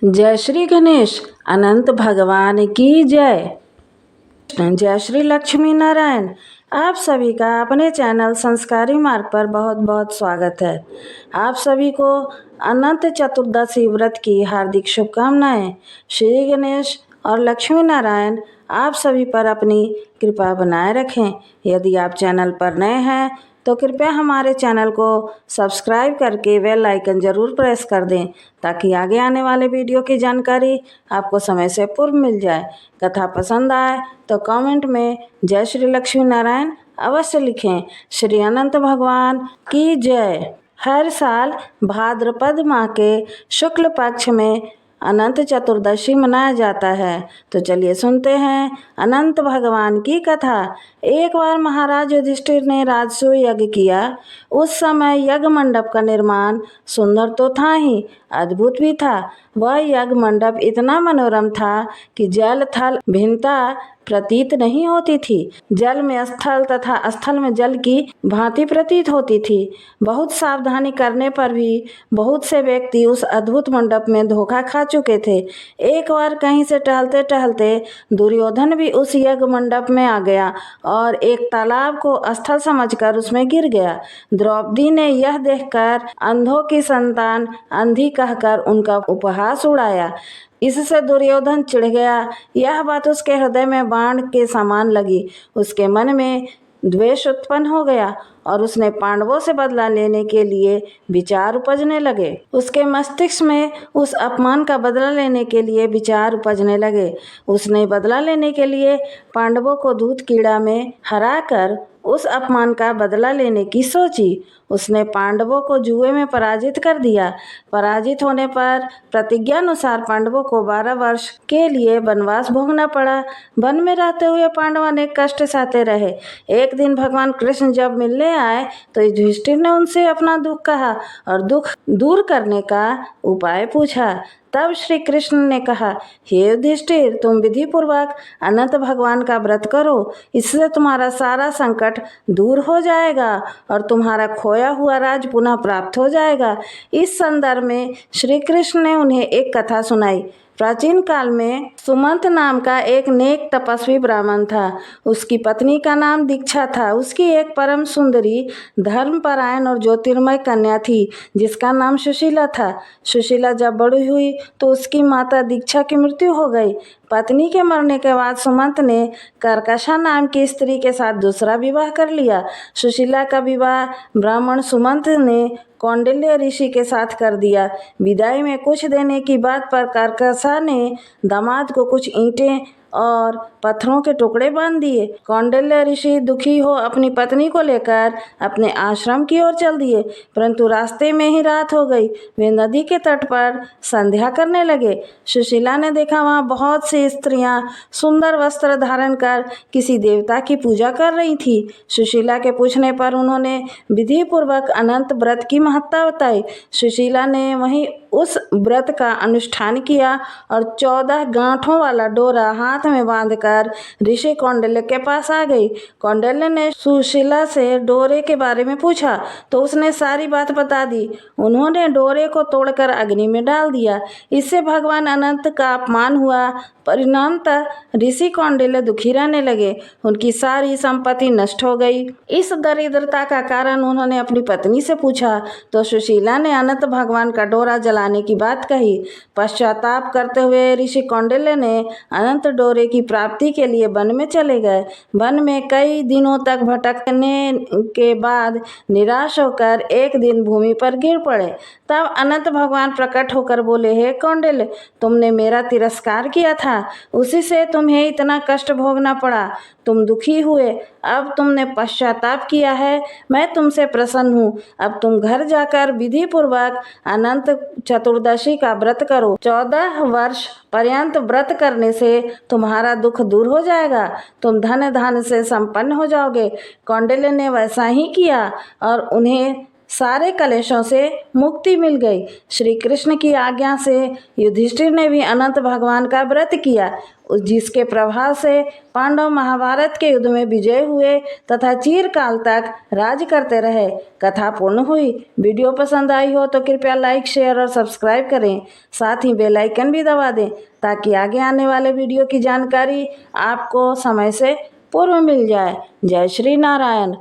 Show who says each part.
Speaker 1: जय श्री गणेश। अनंत भगवान की जय। जय श्री लक्ष्मी नारायण। आप सभी का अपने चैनल संस्कारी मार्ग पर बहुत बहुत स्वागत है। आप सभी को अनंत चतुर्दशी व्रत की हार्दिक शुभकामनाएं। श्री गणेश और लक्ष्मी नारायण आप सभी पर अपनी कृपा बनाए रखें। यदि आप चैनल पर नए हैं तो कृपया हमारे चैनल को सब्सक्राइब करके बेल आइकन ज़रूर प्रेस कर दें ताकि आगे आने वाले वीडियो की जानकारी आपको समय से पूर्व मिल जाए। कथा पसंद आए तो कमेंट में जय श्री लक्ष्मी नारायण अवश्य लिखें। श्री अनंत भगवान की जय। हर साल भाद्रपद माह के शुक्ल पक्ष में अनंत चतुर्दशी मनाया जाता है। तो चलिए सुनते हैं अनंत भगवान की कथा। एक बार महाराज युधिष्ठिर ने राजसूय यज्ञ किया। उस समय यज्ञ मंडप का निर्माण सुंदर तो था ही, अद्भुत भी था। वह यज्ञ मंडप इतना मनोरम था कि जल थल भिन्नता प्रतीत नहीं होती थी। जल में स्थल तथा स्थल में जल की भांति प्रतीत होती थी। बहुत सावधानी करने पर भी बहुत से व्यक्ति उस अद्भुत मंडप में धोखा खा चुके थे। एक बार कहीं से टहलते टहलते दुर्योधन भी उस यज्ञ मंडप में आ गया और एक तालाब को स्थल समझकर उसमें गिर गया। द्रौपदी ने यह देखकर अंधों की संतान अंधी कहकर उनका उपहास उड़ाया। इससे दुर्योधन चिढ़ गया। यह बात उसके हृदय में बाण के समान लगी। उसके मन में द्वेष उत्पन्न हो गया और उसने पांडवों से बदला लेने के लिए विचार उपजने लगे। उसके मस्तिष्क में उस अपमान का बदला लेने के लिए विचार उपजने लगे। उसने बदला लेने के लिए पांडवों को दूध कीड़ा में हराकर उस अपमान का बदला लेने की सोची। उसने पांडवों को जुए में पराजित कर दिया। पराजित होने पर प्रतिज्ञा अनुसार पांडवों को 12 वर्ष के लिए वनवास भोगना पड़ा। वन में रहते हुए पांडव अनेक कष्ट सहते रहे। एक दिन भगवान कृष्ण जब मिलने आए तो युधिष्ठिर ने उनसे अपना दुख कहा और दुख दूर करने का उपाय पूछा। तब श्री कृष्ण ने कहा, हे युधिष्ठिर, तुम विधि पूर्वक अनंत भगवान का व्रत करो। इससे तुम्हारा सारा संकट दूर हो जाएगा और तुम्हारा खोया हुआ राज पुनः प्राप्त हो जाएगा। इस संदर्भ में श्री कृष्ण ने उन्हें एक कथा सुनाई। प्राचीन काल में सुमंत नाम का एक नेक तपस्वी ब्राह्मण था। उसकी पत्नी का नाम दीक्षा था। उसकी एक परम सुंदरी, धर्मपरायण और ज्योतिर्मय कन्या थी जिसका नाम सुशीला था। सुशीला जब बड़ी हुई तो उसकी माता दीक्षा की मृत्यु हो गई। पत्नी के मरने के बाद सुमंत ने कर्कशा नाम की स्त्री के साथ दूसरा विवाह कर लिया। सुशीला का विवाह ब्राह्मण सुमंत ने कौंडिल्य ऋषि के साथ कर दिया। विदाई में कुछ देने की बात पर कर्कशा ने दामाद को कुछ ईंटें और पत्थरों के टुकड़े बांध दिए। कौंडिल्य ऋषि दुखी हो अपनी पत्नी को लेकर अपने आश्रम की ओर चल दिए, परंतु रास्ते में ही रात हो गई। वे नदी के तट पर संध्या करने लगे। सुशीला ने देखा वहाँ बहुत सी स्त्रियां सुंदर वस्त्र धारण कर किसी देवता की पूजा कर रही थी। सुशीला के पूछने पर उन्होंने विधि पूर्वक अनंत व्रत की महत्ता बताई। सुशीला ने वहीं उस व्रत का अनुष्ठान किया और 14 गांठों वाला डोरा हाथ में बांधकर ऋषि कौंडिल्य के पास आ गई। कौंडिल्य ने सुशीला से डोरे के बारे में पूछा तो उसने सारी बात बता दी। उन्होंने डोरे को तोड़कर अग्नि में डाल दिया। इससे भगवान अनंत का अपमान हुआ। परिणामतः ऋषि कौंडिल्य दुखी रहने लगे। उनकी सारी संपत्ति नष्ट हो गई। इस दरिद्रता का कारण उन्होंने अपनी पत्नी से पूछा तो सुशीला ने अनंत भगवान का डोरा जलाने की बात कही। पश्चाताप करते हुए ऋषि कौंडिल्य ने अनंत डोरे की प्राप्ति के लिए वन में चले गए। वन में कई दिनों तक भटकने के बाद निराश होकर एक दिन भूमि पर गिर पड़े। तब अनंत भगवान प्रकट होकर बोले, हे कौंडिल्य, तुमने मेरा तिरस्कार किया था, उसी से तुम्हें इतना कष्ट भोगना पड़ा। तुम दुखी हुए, अब तुमने पश्चाताप किया है। मैं तुमसे प्रसन्न हूँ। अब तुम घर जाकर विधि पूर्वक अनंत चतुर्दशी का व्रत करो। 14 वर्ष पर्यंत व्रत करने से तुम्हारा दुख दूर हो जाएगा। तुम धन धान से संपन्न हो जाओगे। कौंडिल्य ने वैसा ही किया और उन्हें सारे कलेशों से मुक्ति मिल गई। श्री कृष्ण की आज्ञा से युधिष्ठिर ने भी अनंत भगवान का व्रत किया। जिसके प्रभाव से पांडव महाभारत के युद्ध में विजय हुए तथा चिरकाल तक राज करते रहे। कथा पूर्ण हुई। वीडियो पसंद आई हो तो कृपया लाइक, शेयर और सब्सक्राइब करें। साथ ही बेल आइकन भी दबा दें ताकि आगे आने वाले वीडियो की जानकारी आपको समय से पूर्व मिल जाए। जय श्री नारायण।